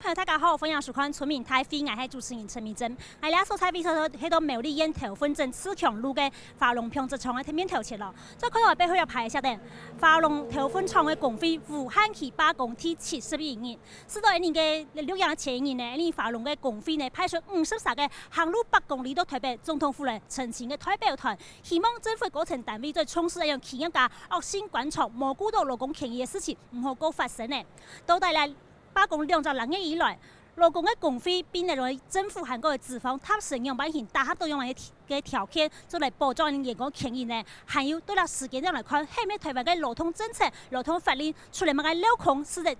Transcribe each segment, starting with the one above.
朋友大家好，欢迎收看《村民台飞》，我是主持人陈明珍。我俩所采访到迄个苗栗县头份镇四强路嘅华龙평职场嘅面头前咯。再看到背后要排一下的华龙头份厂嘅工会武汉起罢工第71年，是到一年嘅6月前一年呢，呢华龙嘅工会呢派出53个航路8公里到台北总统府来澄清嘅代表团，希望政府高层单位在从事一样企业家恶性官场、蘑菇到劳工权益嘅事情唔好够发生呢。到底来罢工2.6年以来，劳工嘅工会并认为政府韩国嘅资方踏实样板型大家都用嘅条件做来保障员工权益呢，还有对啦时间上来看，后面台湾嘅劳动政策、劳动法令出来乜嘅漏空，使得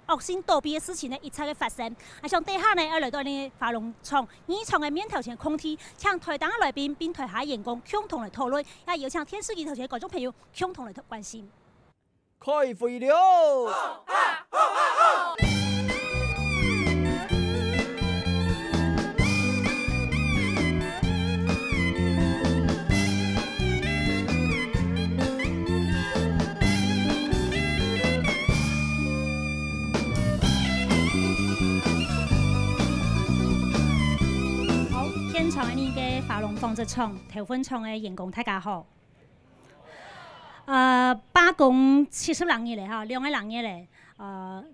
恶性倒闭嘅事情呢一切嘅发生。啊，像底下呢要来到呢华龙厂2厂嘅面头前空地，请台东嘅来宾并台下员工共同来讨论，也邀请电视机头前嘅观众朋友共同来关心。开会了！现场呢嘅华龙纺织厂、头份厂嘅员工大家好。罢工70年嚟哈，2.6年嚟，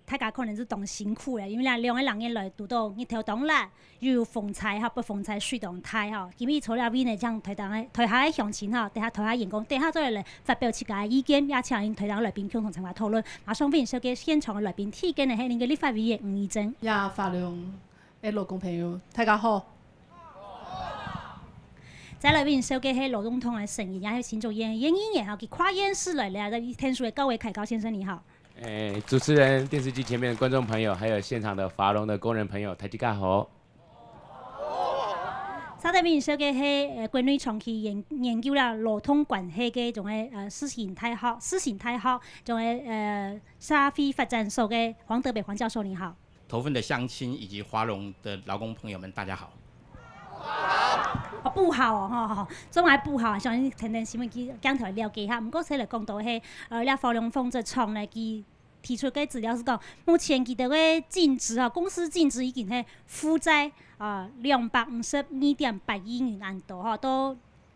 大家可能是當辛苦嘅，因為啦2.6年來讀到日頭當啦，又風采哈，不風采水當太哈，今日坐了邊呢，將台下嘅鄉親哈，底下台下員工，底下再嚟發表自家嘅意見，也請台下來賓共同參加討論。馬上歡迎收嘅現場嘅來賓，第一個呢係您嘅立法委員吳怡珍。呀，法良嘅勞工朋友，大家好。再來邊收嘅係勞動黨嘅成員，也係新竹縣議員哈，佢跨縣市來了的天數嘅高維凱高先生，你好。主持人、電視機前面的觀眾朋友，還有現場的華龍的工人朋友，大家好。稍後邊收嘅係國內長期研究啦勞動關係嘅種嘅思形態學，種嘅社會發展所嘅黃德北黃教授，你好。頭份的鄉親以及華龍的勞工朋友們，大家好。不好哦，吼，總係不好，相信聽新聞機講頭了解下。唔過先嚟講到係咧華龍紡織廠咧，佢提出嘅資料是講，目前佢哋嘅淨值啊，公司淨值已經係負債252.8億元安度，吼，到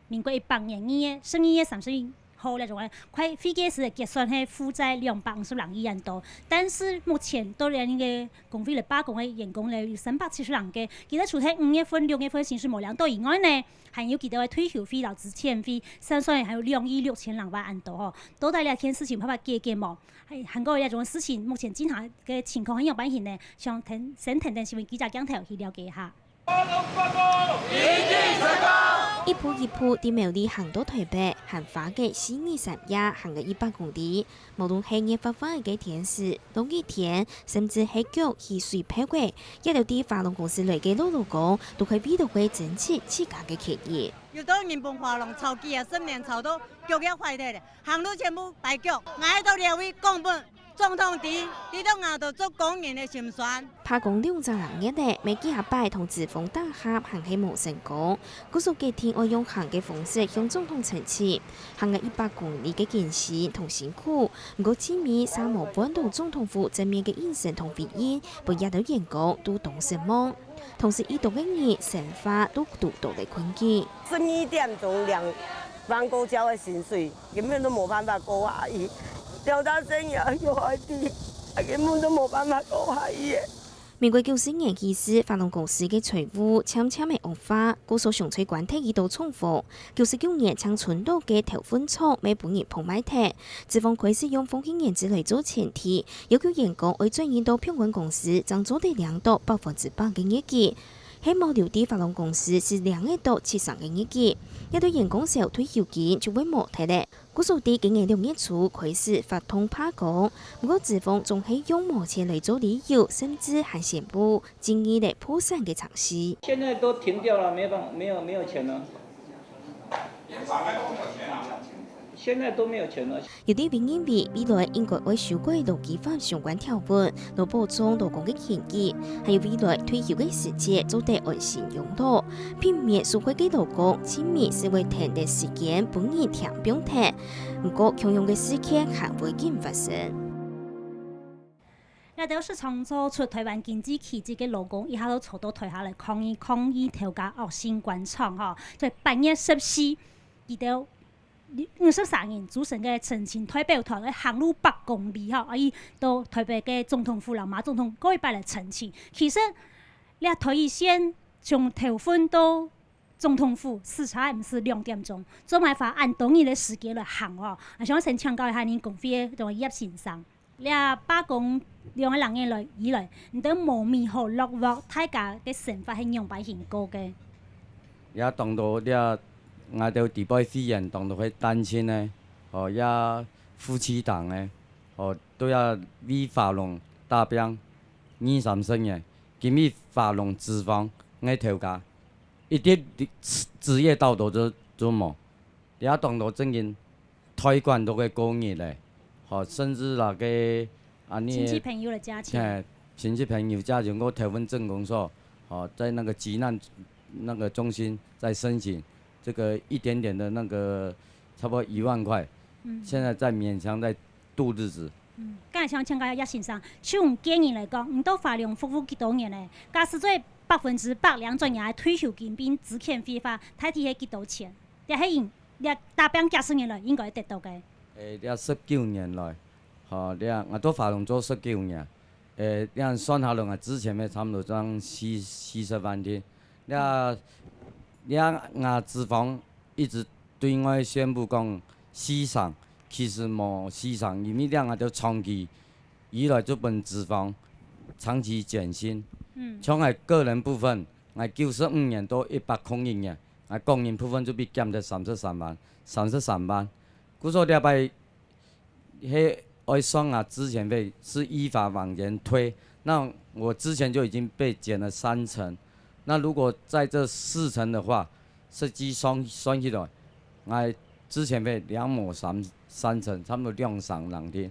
民國18年12月30號咧，仲係快會計師嘅結算係負債252億元度，但是目前到人嘅工會嚟罷工嘅員工咧有370人嘅，記得除喺5月份、6月份薪水冇量度以外呢，還有記得嘅退休費、勞資遣費，算算還有2億6,000萬安度吼。到底呢件事情辦法解決冇？係韓國有一種事情，目前經常嘅情況係樣板型呢，想先聽新聞記者講頭去了解一下。一步一步地苗栗行到台北，行花嘅4年3夜，行嘅100公里。無論係熱發花嘅天時、落雨天，甚至係腳雨水飄過，一條啲華龍公司來嘅老勞工，都可以為到佢爭取自家嘅權益。有到日本華龍炒機啊，10年炒到腳要壞掉咧，行路全部白腳，我喺度兩位講本。總統啲到牙度做工人嘅心酸。罷工2.6年嚟，每幾下擺同資方打合，行係無成功。嗰數幾天我用行嘅方式向總統澄清，行嘅100公里嘅艱辛同辛苦。唔過前面3無半到總統府正面嘅眼神同回應，不一到員工都懂失望。同時，呢度嘅人生活都讀到嚟困境。12點鐘2萬個交嘅薪水，根本都冇辦法過下去。調到生日要開啲，根本都冇辦法過下去。民國94年起始，華龍公司嘅財務漸漸嘅惡化，高數上催關停一度重複。99年將存到嘅頭份廠每半年碰買停，資方開始用風險研製來做前提，要求員工為轉移到平均公司，將做得2到100%嘅業績。希望留啲華龍公司是2到70%嘅業績，一對員工少退休金就會冇睇咧。嗰數啲今年6月初開始發通罷工，不過資方仲係用冇錢嚟做理由，甚至還宣布經營嚟破產嘅嘗試。現在都停掉了，沒有錢了。現在都沒有錢了。有啲原因為未來應該會修改勞基法相關條文，來保障勞工嘅權益，還有未來退休嘅時節做得安心用途，避免社會嘅勞工前面是為停的時間本人停不用停，不過強用嘅事件還會見發生。也就是創造出台灣經濟奇蹟嘅勞工，一下都坐到台下嚟抗議調價惡性官場吼。所以8月14，佢哋53人組成嘅陳情代表團嘅行路8公里吼，伊到台北嘅總統府啦，馬總統嗰一擺嚟陳情。其實你台一線從頭份到總統府時差唔是2點鐘，做埋法按當日嘅時間嚟行吼。我想先請教一下您公費嘅同葉先生。你罷工2個人嘅以來，你都冇面好落鑊，大家嘅想法係樣擺很高嘅。也當到你我哋地方議員當到去單親呢，也夫妻檔呢，都要為法龍打拼23歲嘅，今日法龍脂肪嘅調價，一啲職業道德都冇，也當到正經推廣到嘅工業咧。甚至那個親戚朋友的家庭，親戚朋友家庭，我台灣鎮公所，在那個急難那個中心在申請這個一點點的那個差不多1萬塊，現在在勉強在度日子。剛才想請教葉先生，從建議嚟講，唔到法律服務幾多年咧？假使做100%兩專業退休金並資遣費法，睇睇係幾多錢？但係你大柄幾十年來應該得到嘅。你19年來，我都法龍做19年，你算下來，之前咪差唔多賺40萬天。你脂肪一直對外宣布講市場，其實冇市場，因為我都長期以來就本脂肪長期減薪。從我個人部分，我95年到101年，我工人部分就被減到33萬。故說了拜，迄愛算之前被是依法往前推，那我之前就已經被減了3成，那如果在這4成的話，實際算起來，我之前被2毛3成，差不多2天。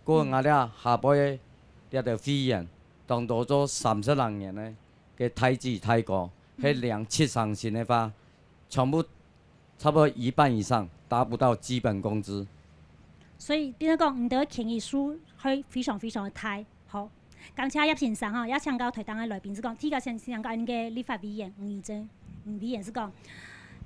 過我哋下輩一條飛人，當到咗30年呢，嘅體制太高，迄2、7上線的話，全部差不多1半以上。達不到基本工資，所以變咗講，唔得權益書係非常非常嘅大。好，剛才葉先生吼，也請教台東嘅來賓是講，第一個先請教因嘅立法委員吳議員是講，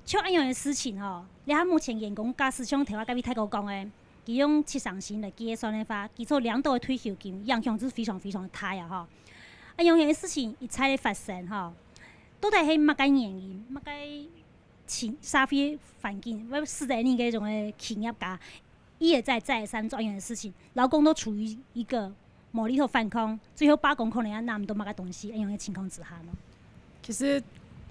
像一樣嘅事情吼，你睇目前員工假使像頭先各位大哥講嘅，佢用7上線嚟計算嘅話，佢做2度嘅退休金，影響是非常非常大啊！吼，一樣嘅事情一再發生吼，到底係乜嘅原因？乜嘅？社會環境，或者40年嘅一種嘅企業家，一而再再而三做一樣嘅事情，勞工都處於一個無力和反抗，最後罷工可能也拿唔到乜嘅東西一樣嘅情況之下咯。其實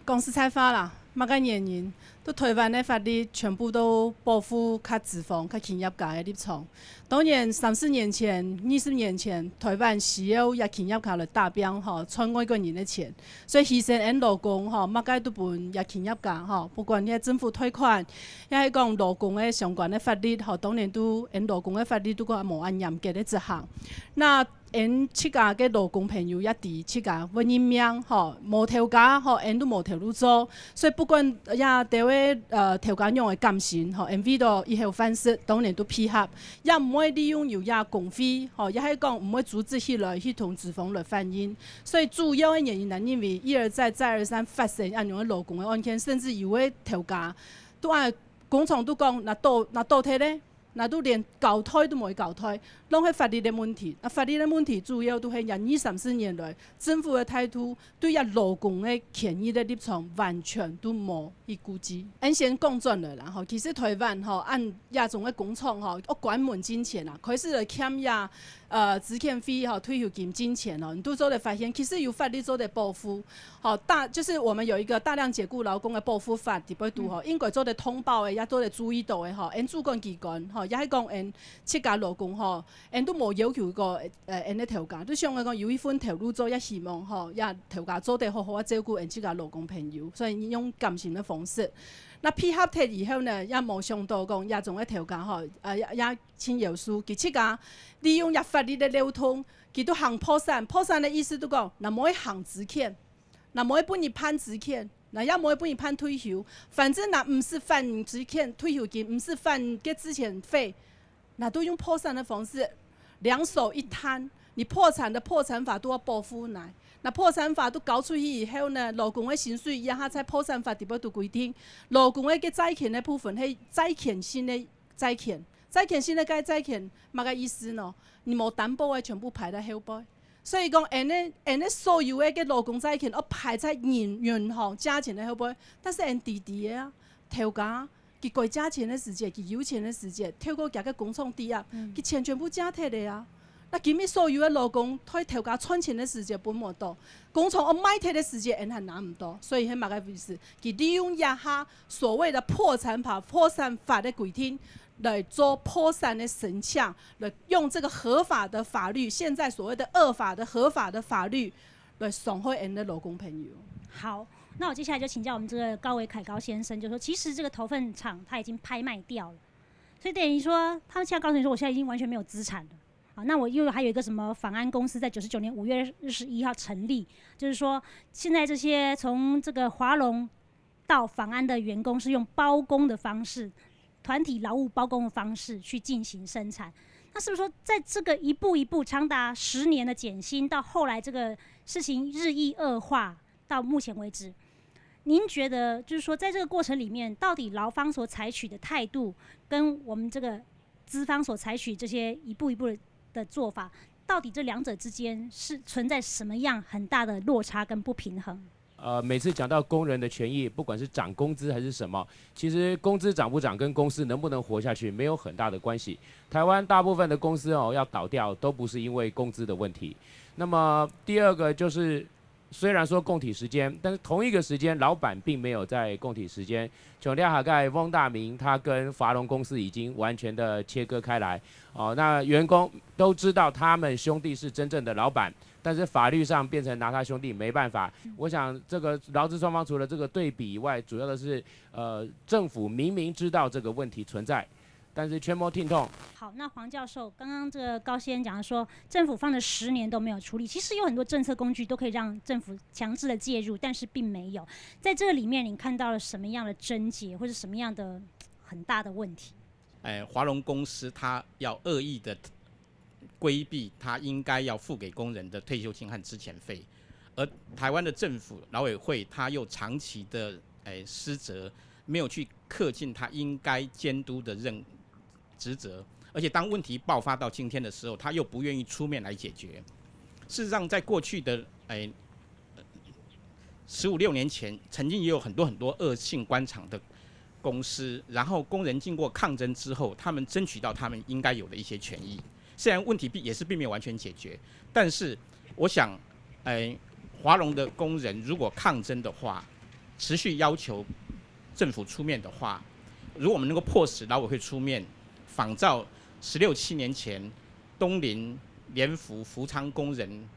講實在話啦，乜嘅原因，都台灣嘅法律全部都保護較資方、較企業家嘅立場。當然30年前、20年前，台灣需要也企業家來打拼吼，賺外國人嘅錢，所以犧牲因勞工吼，乜嘅都本也企業家吼，不管你係政府退款，也係講勞工嘅相關嘅法律吼，當然都因勞工嘅法律都講無按嚴格嘅執行。那因七家嘅勞工朋友也佇七家揾人命吼，無調價吼，因都無投入做，所以不管也啲位調價用嘅減薪吼，因為到以後方式當然都配合，也唔會利用有也公費吼，也係講唔會組織起來去同資方來反映，所以主要嘅原因係因為一而再再而三發生按樣嘅勞工嘅案件，甚至有嘅調價都按工廠都講那倒退咧。那都連交替都冇交替，攏係法律嘅問題。法律嘅問題主要都係20-30年來政府嘅態度對呀勞工嘅權益嘅立場完全都冇去顧及。按先講轉來啦，吼，其實台灣吼按亞種嘅工廠吼，我關門金錢啦，開始嚟欠呀資遣費吼、退休金金錢吼，你都做嚟發現，其實有法律做嚟保護。好就是我們有一個大量解雇勞工嘅保護法，特別度吼，應該做嚟通報嘅，也做嚟注意到嘅吼，因主管機關吼。也係講，因七家勞工吼，因都冇要求過因嘅調價，都想講有一份投入做，也希望吼，也調價做得好好啊，照顧因七家勞工朋友，所以用減薪嘅方式。那配合貼以後呢，也冇想到講也種嘅調價吼，也請有數，佢七家利用也法律嘅流通，佢都行破產嘅意思都講，那冇行資遣，那冇幫你判資遣。那也冇幫你判退休，反正那唔是犯資遣退休金，唔是犯嘅資遣費，那都用破產的方式，兩手一攤。你破产的破产法都要保护来。那破产法都搞出去以后呢，劳工的薪水也哈在破产法底部都规定，劳工的个债权的部分，迄债权性的债权，债权性的个债权，嘛个意思呢？你无担保的全部排在后背，所以讲，因所有的个劳工债权，要排在银行加钱的后背，但是因弟弟的啊，头家。佢过加钱的时节，佢有钱的时节，透过夹个工厂抵押，佢钱全部加摕的啊。那今日所有的劳工推头家赚钱的时节本无多，工厂我买摕的时节因还拿唔多，所以迄嘛个意思，佢利用一下所谓的破产法的规定来做破产的申请，来用这个合法的法律，现在所谓的合法的法律来伤害因的劳工朋友。好。那我接下来就请教我们这个高维凯高先生，就说其实这个头份厂它已经拍卖掉了，所以等于说他们现在告诉你说，我现在已经完全没有资产了。好，那我又还有一个什么访安公司在99年5月21号成立，就是说现在这些从这个华龙到访安的员工是用包工的方式，团体劳务包工的方式去进行生产。那是不是说在这个一步一步长达10年的减薪，到后来这个事情日益恶化，到目前为止？您觉得，就是说，在这个过程里面，到底劳方所采取的态度，跟我们这个资方所采取这些一步一步的做法，到底这两者之间是存在什么样很大的落差跟不平衡？每次讲到工人的权益，不管是涨工资还是什么，其实工资涨不涨跟公司能不能活下去没有很大的关系。台湾大部分的公司要倒掉，都不是因为工资的问题。那么第二个就是。虽然说共体时间，但是同一个时间，老板并没有在共体时间。琼廖哈盖翁大明，他跟华龙公司已经完全的切割开来。那员工都知道他们兄弟是真正的老板，但是法律上变成拿他兄弟没办法。我想这个劳资双方除了这个对比以外，主要的是政府明明知道这个问题存在。但是全摸听痛。好，那黄教授，刚刚这个高先讲说，政府放了10年都没有处理，其实有很多政策工具都可以让政府强制的介入，但是并没有。在这里面，你看到了什么样的症结，或者什么样的很大的问题？华龙公司它要恶意的规避它应该要付给工人的退休金和资遣费，而台湾的政府劳委会它又长期的失责，没有去恪尽它应该监督的职责，而且当问题爆发到今天的时候，他又不愿意出面来解决。事实上，在过去的15、16年前，曾经也有很多恶性官场的公司，然后工人经过抗争之后，他们争取到他们应该有的一些权益。虽然问题也是并没有完全解决，但是我想，华龙的工人如果抗争的话，持续要求政府出面的话，如果我们能够迫使劳委会出面，仿照16、17年前东林、联福、福昌工人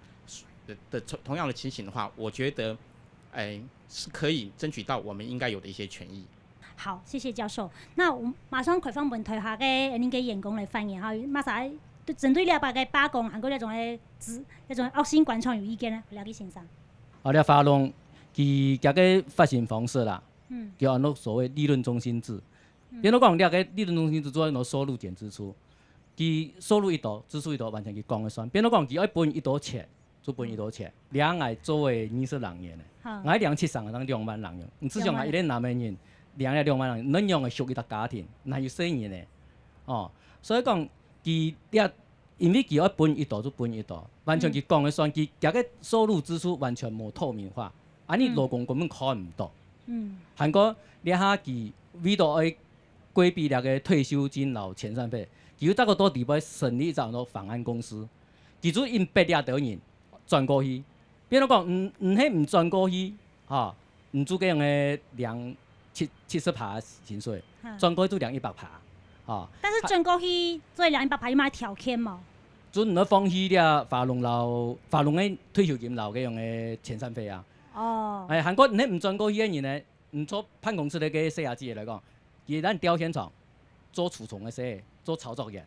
的同样的情形的话，我觉得，是可以争取到我们应该有的一些权益。好，谢谢教授。那我们马上开放问台下嘅恁嘅员工来发言哈，马上针对了个罢工，韩国那种恶性官场有意见呢？廖先生。了华龙佢家个发行方式啦，叫按照所谓利润中心制。比如讲，了个利润中心制做按照收入减支出，佢收入一度，支出一度，完全佢讲的算。比如讲，佢爱分一度钱，就分一度钱，两个作为20人员的，我2七上当2万人用，只上一年2万人，两个2万人，能用的属于一个家庭，那有4年的，所以讲佢因为佢爱分一度就分一度，完全佢讲的算，佢家个收入支出完全无透明化，你劳工根本看唔到。韩国了下佢为到爱规避那个退休金老遣散费，佢有这个多地方成立一种访安公司，其中因8掠到人转过去，比如讲唔转过去，唔做个样的量70%薪水，转过去就量100%，但是转过去做量100%，有嘛条件嘛？就唔放弃了华龙的退休金老个样的遣散费啊。韩国唔转过去的人呢，唔做办公室的个设计来讲。伊咱雕现场做除虫的事，做操作员。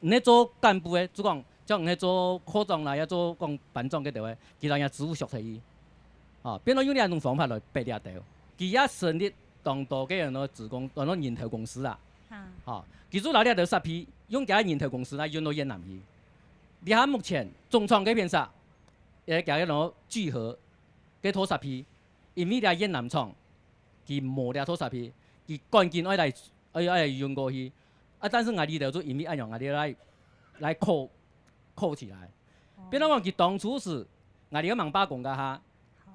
你做干部的，就讲像你做科长啦，也做讲班长个条的，其实也职务熟悉伊。变到用两种方法来避掠掉。伊也成立当多个样的职工，当做人头公司啦。其实老掠到10批，用家人头公司啦，用到越南去。伫目前中创嗰边啥，也加个喏聚合嘅土石片，因为越南厂，佢无了土石片，佢赶紧爱来用过去。但是我哋就做因为按样，我哋来扣起来。变到讲，佢当初是我哋个网吧讲家下，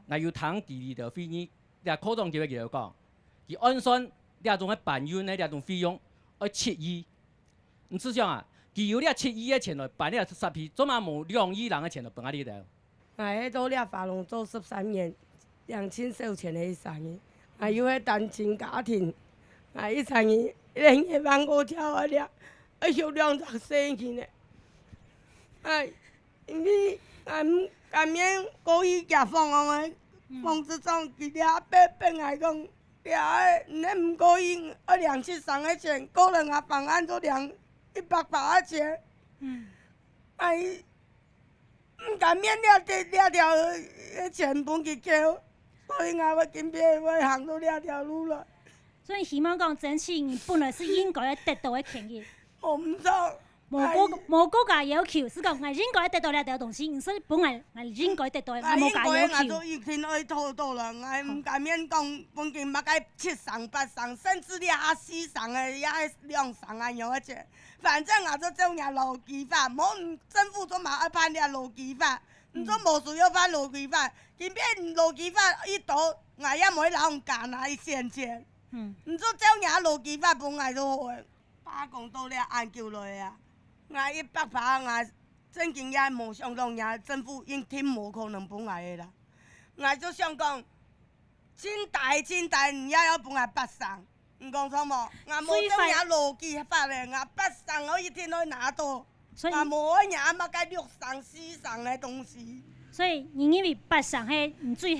我要谈第二条费用，你科长叫佢讲，佢按算你种个办运呢，你种费用要7亿。唔是讲啊，佢有你7亿嘅钱来办你石片，做嘛无2亿人嘅钱来办啊你了。我迄做了法龙做13年，2000钱的生意，我有迄单亲家庭，我一生意1万5条啊了，要20生去呢。因为俺免故意夹放的，放这种伊俩变来讲，俩那唔故意273的钱，个人啊放按做180的钱，唔敢免了条钱本去交，所以我要今边要行到了条路了。所以希望讲争取你本来是应该得到的权益。我唔知。无国家要求是讲，我应该得到了条东西，所以本来我应该得到的，我无家要求。我都已经爱讨到了，我唔敢免讲本金捌该7送8送，甚至了4送的也2送安样的钱。反正我做种样劳基法，无政府做嘛爱判了劳基法，唔做无需要判劳基法。今边劳基法一到，我也冇老人干那一线钱。唔做种样劳基法本来都好的，罢工到了按救落啊。我100%我正经也无想讲，也政府应挺无可能本来的啦。我就想讲，真大，也要本来8送，唔讲错无？我无种嘢逻辑法的，我8送我一天可以拿到，我无嘢乜该6送4送的东西。所以你因为8送迄，你最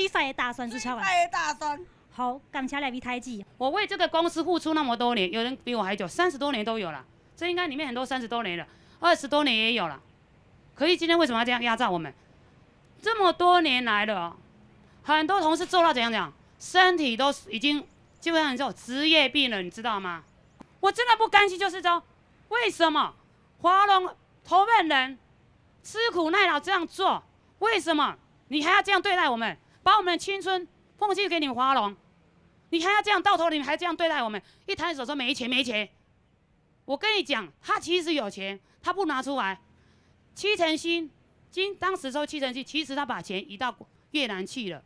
快的打算是超完。最快的打算。好，感谢来位太子。我为这个公司付出那么多年，有人比我还久，30多年都有了。这应该里面很多30多年了，20多年也有了。可是今天为什么要这样压榨我们？这么多年来了，很多同事做到怎样讲，身体都已经基本上有职业病了，你知道吗？我真的不甘心，就是说，为什么华龙投份人吃苦耐劳这样做？为什么你还要这样对待我们？把我们的青春奉献给你们华龙，你还要这样到头，你们还这样对待我们？一抬手说没钱。我跟你讲，他其实有钱，他不拿出来。7成新，当时收7成新，其实他把钱移到越南去了，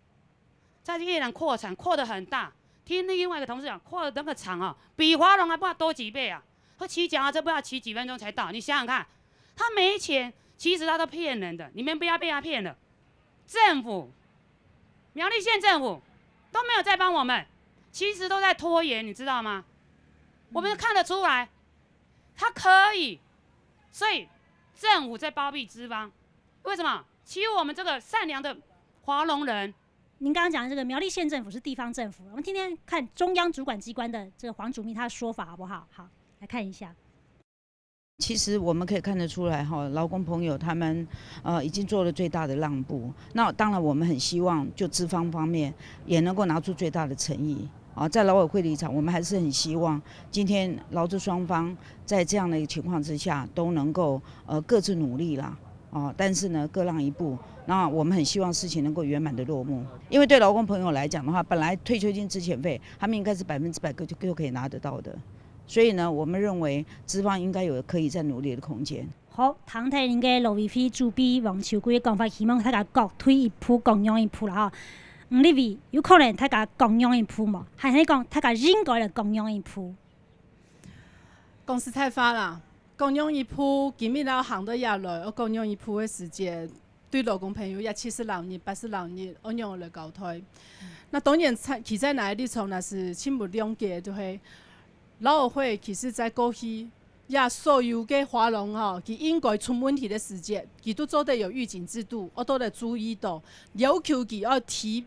在越南扩产，扩得很大。听另外一个同事讲，扩的那个厂啊，比华龙还不知道多几倍啊。他骑脚踏车不知道骑几分钟才到，你想想看，他没钱，其实他都骗人的，你们不要被他骗了。政府，苗栗县政府都没有在帮我们，其实都在拖延，你知道吗？我们看得出来。他可以，所以政府在包庇资方，为什么欺负我们这个善良的华龙人？您刚刚讲的这个苗栗县政府是地方政府，我们今天看中央主管机关的这个黄主秘他的说法好不好？好，来看一下。其实我们可以看得出来哈，劳工朋友他们已经做了最大的让步。那当然我们很希望就资方方面也能够拿出最大的诚意。在劳委会立场，我们还是很希望今天劳资双方在这样的一个情况之下都能够各自努力啦，但是呢各让一步。那我们很希望事情能够圆满的落幕，因为对劳工朋友来讲的话，本来退休金、资遣费他们应该是100%就可以拿得到的，所以呢，我们认为资方应该有可以再努力的空间。好，唐太您嘅劳委会主秘王秋贵讲法，希望大家各推一步，共用一步啦哈。你位有可能大家共用一步嘛？还是讲大家应该来共用一步？公司太发啦，共用一步，今日เรา行得下來，我共用一步嘅時間，對勞工朋友也70日、80日，我用來交代。那當然，其實哪一立場，那是親不諒解，就係勞委會其實在過去。也所有嘅華農吼，佢應該出問題嘅時節，佢都做得有預警制度，我都嚟注意到，要求佢要提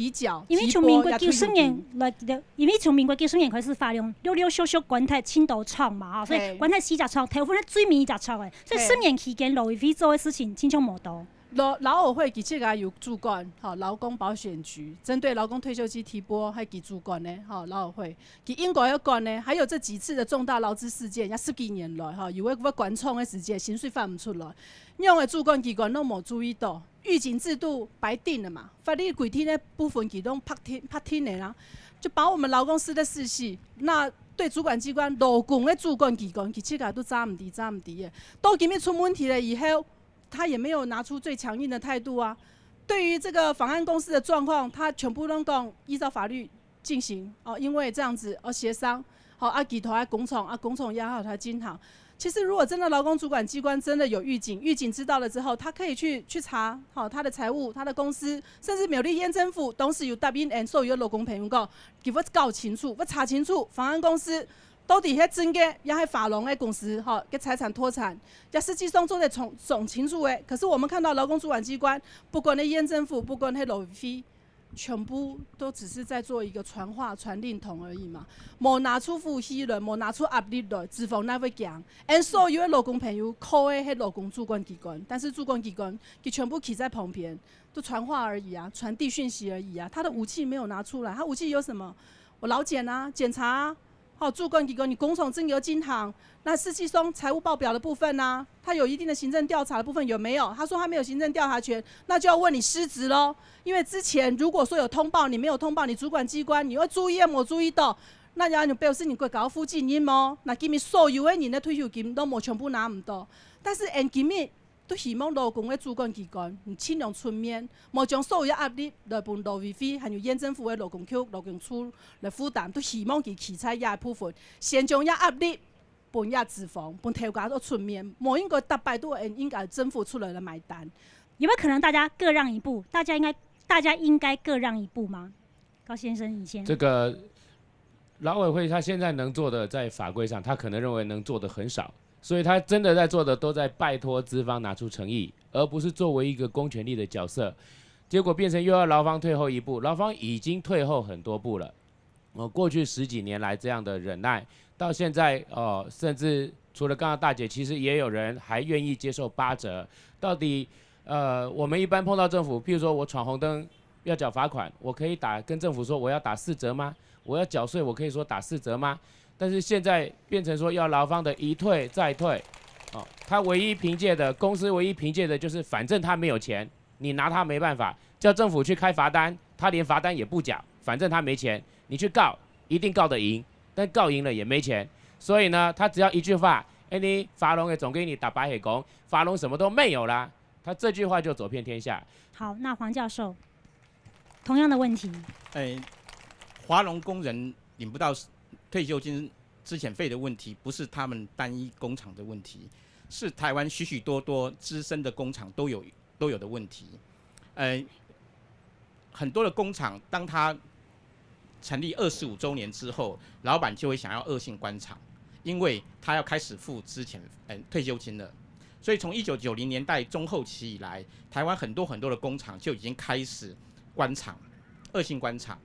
繳。因為從民國90年來，因為從民國90年開始發用溜小管體青島廠嘛，所以管體4隻廠，台灣係最尾一隻廠嘅，所以10年期間勞委會做嘅事情，真像無多。劳委会其实也有主管，劳工保险局针对劳工退休金提拨还给主管呢，劳委会，其英国有管呢，还有这几次的重大劳资事件，也10几年来，有要管创的时间，薪水发不出来，用的主管机关都没注意到，预警制度白定了嘛，法律规定的部分其都拍听的啦，就把我们劳工撕得死死，那。对主管机关、劳工的主管机关，其实都抓唔住的。都今日出问题了以后，他也没有拿出最强硬的态度啊。对于这个访案公司的状况，他全部都讲依照法律进行哦，因为这样子而协商，好记头还工厂工厂压好他经好。其实，如果真的劳工主管机关真的有预警知道了之后，他可以去查好他的财务、他的公司，甚至苗栗县政府董事有答应所有劳工朋友讲，给我搞清楚，我查清楚，访案公司到底迄真嘅，也系法龙的公司，嘅财产脱产，也实际上做得总清楚的。可是我们看到劳工主管机关，不管那县政府，不管那劳费。全部都只是在做一个传话、传令筒而已嘛，冇拿出负息了，冇拿出压力了，脂肪那会强。而所有的劳工朋友靠的迄劳工主管机关，但是主管机关佢全部企在旁边，都传话而已啊，传递讯息而已啊。他的武器没有拿出来，他武器有什么？我劳检啊，检查啊。好，主管机关你工厂真有进行，那实际上财务报表的部分呢，他有一定的行政调查的部分有没有？他说他没有行政调查权，那就要问你失职咯。因为之前如果说有通报，你没有通报，你主管机关你会注意没注意到？那然后表示你国家负责任哦。那今日所有的人的退休金都冇全部拿唔到，但是今日都希望劳工的主管机关尽量出面，冇将所有的压力来分劳委会，还有县政府的劳工局、劳工处来负担，都希望佢起采压部分，先将压力分压脂肪，分头家都出面，冇应该大摆都应该政府出来来买单。有没有可能大家各让一步？大家应该各让一步吗？高先生，你先。这个劳委会他现在能做的，在法规上，他可能认为能做的很少。所以他真的在做的都在拜托资方拿出诚意，而不是作为一个公权力的角色，结果变成又要劳方退后一步，劳方已经退后很多步了。过去10几年来这样的忍耐，到现在甚至除了刚刚大姐，其实也有人还愿意接受8折。到底我们一般碰到政府，譬如说我闯红灯要缴罚款，我可以跟政府说我要打4折吗？我要缴税，我可以说打4折吗？但是现在变成说要劳方的一退再退，他唯一凭借的公司唯一凭借的就是反正他没有钱，你拿他没办法，叫政府去开罚单，他连罚单也不缴，反正他没钱，你去告一定告得赢，但告赢了也没钱，所以呢，他只要一句话，你法龙也总给你打白黑工，法龙什么都没有啦，他这句话就走遍天下。好，那黄教授，同样的问题，华农工人领不到退休金、资遣费的问题，不是他们单一工厂的问题，是台湾许许多多资深的工厂都有的问题。很多的工厂，当他成立25周年之后，老板就会想要恶性关厂，因为他要开始付退休金了。所以从1990年代中后期以来，台湾很多的工厂就已经开始关厂，恶性关厂。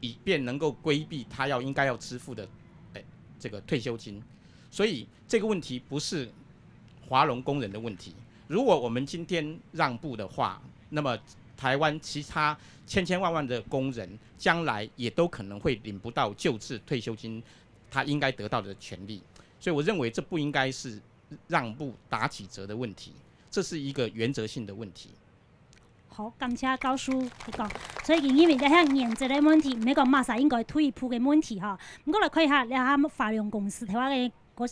以便能够规避他应该要支付的这个退休金，所以这个问题不是华农工人的问题。如果我们今天让步的话，那么台湾其他千万的工人将来也都可能会领不到旧制退休金他应该得到的权利。所以我认为这不应该是让步打几折的问题，这是一个原则性的问题。好，感谢高叔讲，所以因为咧向原则的问题，唔係講馬上應該退一步嘅問題哈。唔過來看一下，你睇法用公司，台灣嘅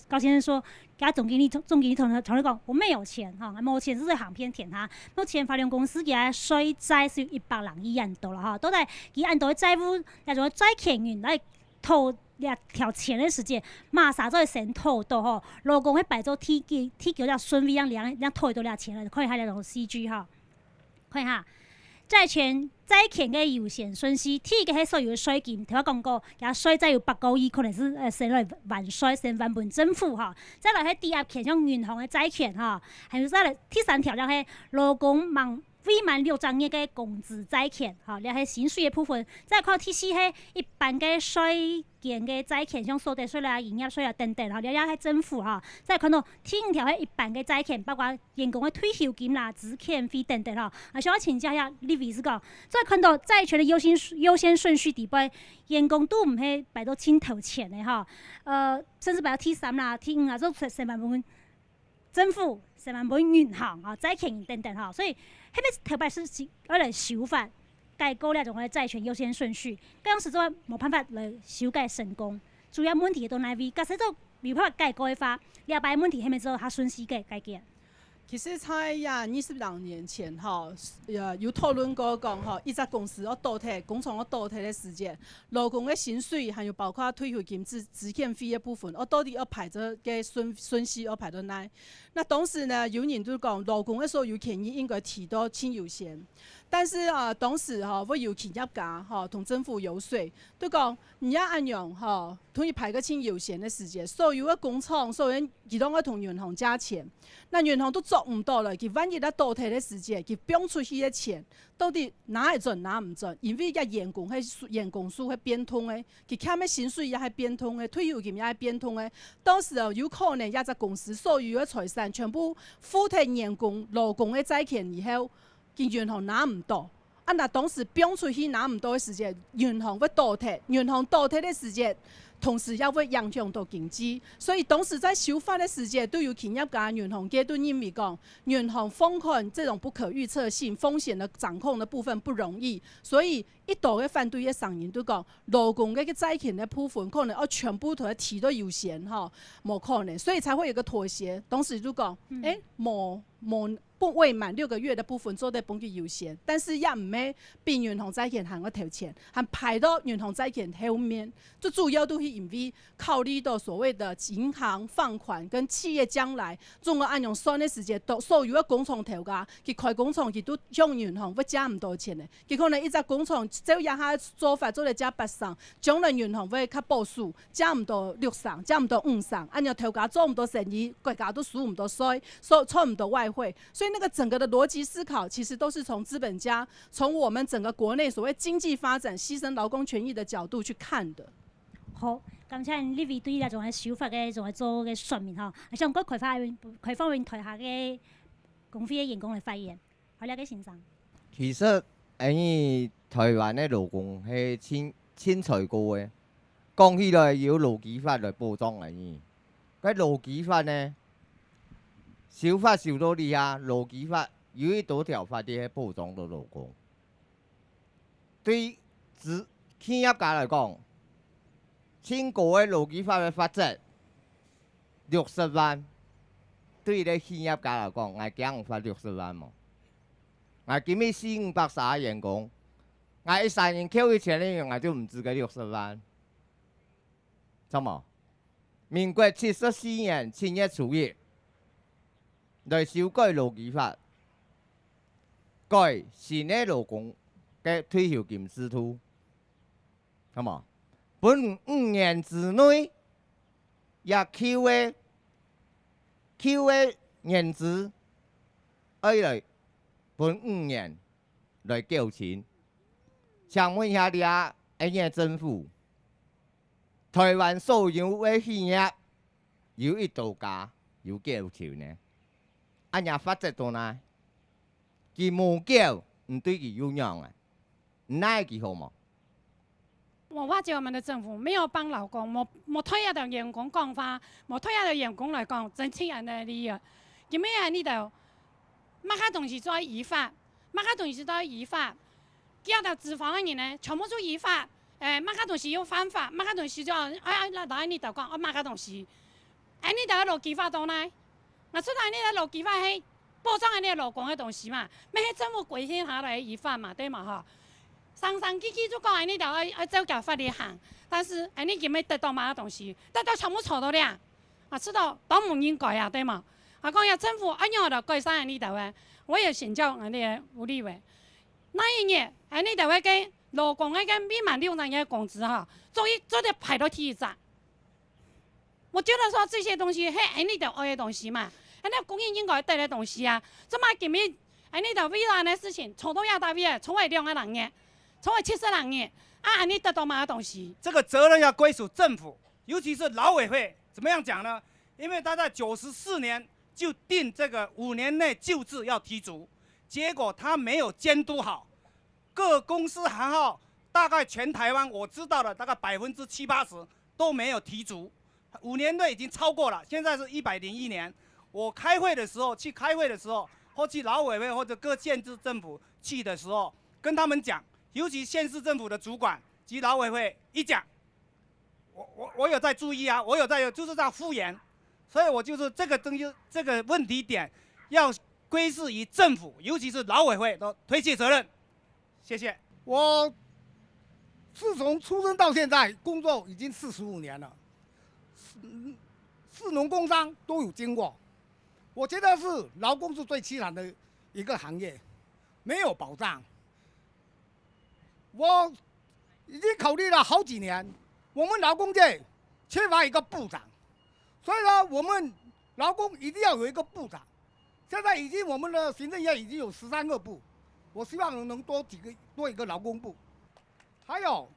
高先生說，給總經理同你講，我沒有錢哈，冇錢是在行偏填他。目前法用公司嘅稅債是100億元度啦哈，都係佢按到債務那種債權人來投條錢嘅時間，馬上就先投到吼，勞工會擺做提叫條順位樣投到錢啦，看一下那種 CG 哈。看下債權嘅優先順序，第一個係所有嘅稅金，頭先講過，有稅債有8個億，可能是先來還稅，先還本政府哈。再來係第二權，像銀行嘅債權哈，還有再來第3條就係勞工未满6个月嘅工资债权，吼，了系薪水嘅部分。再看第四系一般嘅税件嘅债权，像所得税啦、营业税啊等等，吼，了系政府吼。再看到第5条系一般嘅债权，包括员工嘅退休金啦、资遣费等等，吼。啊，想要请教一下李秘书讲，再看到债权的优先顺序底位，员工都唔系摆到先头前嘅，吼。甚至摆到第3啦、第5啊，都成万本政府、成万本银行啊、债权等等，吼。所以迄边特别是要来修法改革了种个债权优先顺序，咁实在冇办法来修改成功。主要问题都在于，假使都冇办法改革的话，了摆问题迄边之后，他顺势嘅改革。其实在22年前，有讨论过讲，一只公司要倒退，工厂要倒退的时间，劳工的薪水还有包括退休金、资遣费的部分，到底要排着嘅顺序要排到哪？那当时呢，有人就讲，劳工的所有权益应该提到先优先。但是当时我有企业家同政府游说，都讲你要按样同伊排个先优先的时间，所有的工厂、所有人佢都要同银行加钱，那银行都做唔到了，佢万一咧倒退的时间，佢变出去的钱到底哪会赚哪唔赚？因为员工数系变通的，佢欠的薪水也系变通的，退休金也系变通的。当时有可能一只公司所有的财产全部付替员工、劳工的债权以后。佢银行拿唔到，那当时变出去拿唔到的时间，银行会倒退，银行倒退的时间，同时也会影响到经济。所以当时在修法的时间，都有企业家、银行界都认为讲，银行放款这种不可预测性、风险的掌控的部分不容易，所以一度嘅反对嘅声音都讲，劳工嘅债权的部分可能要全部同佢提到优先，冇可能，所以才会有个妥协。当时就讲，冇。不未满6个月的部分做得本佢优先，但是也唔係比銀行債權行個頭前，還排到銀行債權後面。最主要都是因為考慮到所謂的銀行放款跟企業將來，總個按用算的時間，所有的工廠頭家，佢開工廠佢都向銀行會借唔到錢嘅。佢可能一隻工廠照一下做法做嚟借8成，將來銀行會較保守，借唔到6成，借唔到5成，按用頭家做唔到生意，國家都數唔到稅，出唔到外匯，所以那个整个的逻辑思考，其实都是从资本家、从我们整个国内所谓经济发展、牺牲劳工权益的角度去看的。好，感谢呢位对呢种嘅手法嘅种嘅做嘅说明吼，想讲开放面台下嘅公司嘅员工嚟发言，好了解先生。其实，台湾的劳工是清采过的，讲起来有劳基法来保障嗰劳基法呢？修法修到厉害，劳基法有一多条法律保障到劳工。对企业家来讲，新高的劳基法的法则60万，对咧企业家来讲，我惊发60万嘛。我今日400-530员工，我1-3年扣一千的，我就唔止个60万，怎么？民国74年7月初1。来修改劳基法，改新的劳工嘅退休金制度，咁嘛？本5年之内，也扣的年资，来本5年来缴钱。想问一下你啊，政府，台湾所有的企业有一道价有缴钱呢？按呀法则到哪？佢冇叫，唔对佢有用啊，哪几好嘛？我发觉我们的政府没有帮劳工，冇推下到员工讲法，冇推下到员工来讲真正人的利益。咁咩啊？呢度乜嘢东西都要依法，乜嘢东西都要依法。叫到脂肪嘅人呢，全部都依法。乜嘢东西要犯法，乜嘢东西就嗱呢度講，乜嘢东西，呢度嘅勞基法到哪？我出嚟呢個勞基法係保障呢個勞工嘅東西嘛，咩係政府規定下來依法嘛，對嘛嗬？上機就講呢度要照舊法律行，但是呢佢咪得到乜嘢東西，得到全部錯到咧，知道都唔應該啊，對嘛？講要政府按樣嚟改善呢度嘅，我也請教呢個吳立偉，那一年呢度嘅勞工嘅未滿6年嘅工資哈，做得排到第一站。我覺得說這些東西係你哋愛嘅東西嘛，那工人應該帶來東西啊。怎麼今日安尼就未来的事情，从头要到尾，从为2个人嘅，从为70人嘅，安尼得到嘛东西。这个责任要归属政府，尤其是劳委会。怎么样讲呢？因为他在94年就定这个5年内旧制要提足，结果他没有监督好，各公司行号大概全台湾我知道的大概70%、80%都没有提足，5年内已经超过了，现在是101年。我开会的时候，或去劳委会或者各县市政府去的时候，跟他们讲，尤其县市政府的主管及劳委会一讲，我有在注意啊，就是这样敷衍，所以我就是这个东西这个问题点要归事于政府，尤其是劳委会都推卸责任。谢谢。我自从出生到现在工作已经45年了，士农工商都有经过。我觉得是劳工是最凄惨的一个行业，没有保障。我已经考虑了好几年，我们劳工界缺乏一个部长，所以呢，我们劳工一定要有一个部长。现在我们的行政院已经有13个部，我希望能多一个劳工部。还有，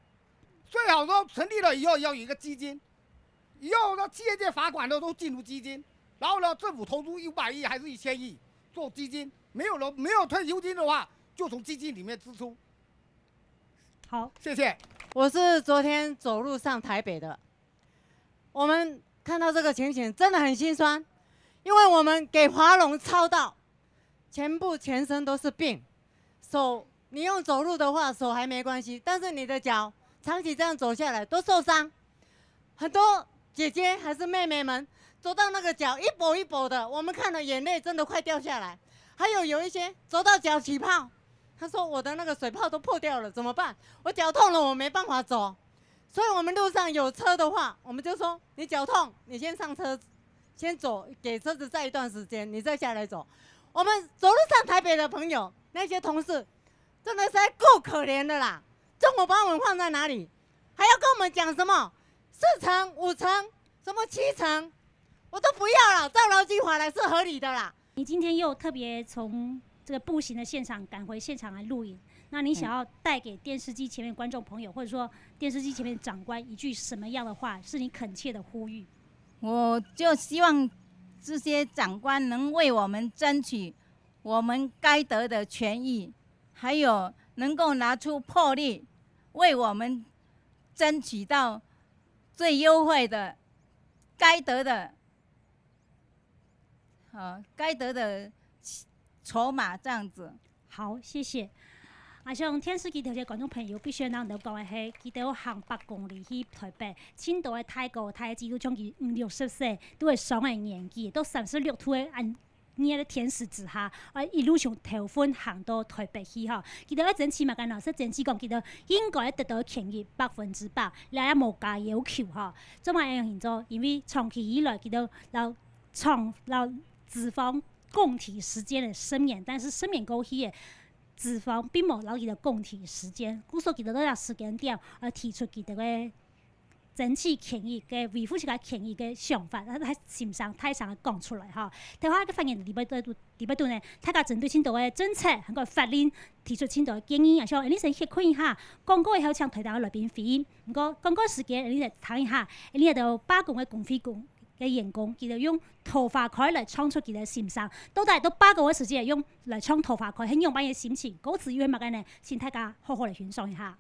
最好说成立了以后要有一个基金，以后呢企业界罚款的都进入基金。然后呢，政府投入500亿还是1000亿做基金，没有退休金的话，就从基金里面支出。好，谢谢。我是昨天走路上台北的，我们看到这个情形真的很心酸，因为我们给华龙操到，全身都是病，手你用走路的话手还没关系，但是你的脚长期这样走下来都受伤，很多姐姐还是妹妹们。走到那个脚一跛一跛的，我们看了眼泪真的快掉下来。还有一些走到脚起泡，他说我的那个水泡都破掉了，怎么办？我脚痛了，我没办法走。所以我们路上有车的话，我们就说你脚痛，你先上车，先走，给车子载一段时间，你再下来走。我们走路上台北的朋友，那些同事，真的实在够可怜的啦。中午把我们放在哪里？还要跟我们讲什么4成、5成、什么7成？我都不要了，照劳基法来是合理的啦。你今天又特别从这个步行的现场赶回现场来录影，那你想要带给电视机前面观众朋友，或者说电视机前面的长官一句什么样的话，是你恳切的呼吁？我就希望这些长官能为我们争取我们该得的权益，还有能够拿出魄力，为我们争取到最优惠的、该得的。该得的筹码这样子。好，谢谢。像电视机头嘅观众朋友，必须咱就讲的係，佢哋要行8公里去台北，青島嘅泰國太子都將佢60歲，都係上嘅年紀，都36歲按捏嘅天使之下，一路從頭份行到台北去吼。佢哋一整次嘛，間老師整次講，佢哋應該得到權益100%，你也無加要求吼。做乜樣現做？因為長期以來，佢哋老脂肪供體時間的伸延，但是伸延過去的脂肪並冇留佢的供體時間，故所佢哋都有時間點而提出佢哋嘅爭取權益嘅維護自己權益嘅想法，喺線上太上講出來嚇。台灣嘅發言禮拜度呢，大家針對青島嘅政策同個法令提出青島嘅建議，像你先看一下廣告以後請台大嘅來賓回應，唔過廣告時間你嚟睇一下，你喺度罷工嘅公費工嘅員工，佢哋用頭髮開嚟創出佢哋嘅心聲，到底都8個月時間用嚟創頭髮開，很用乜嘢心情？嗰次要乜嘅呢？請大家好好嚟欣賞一下。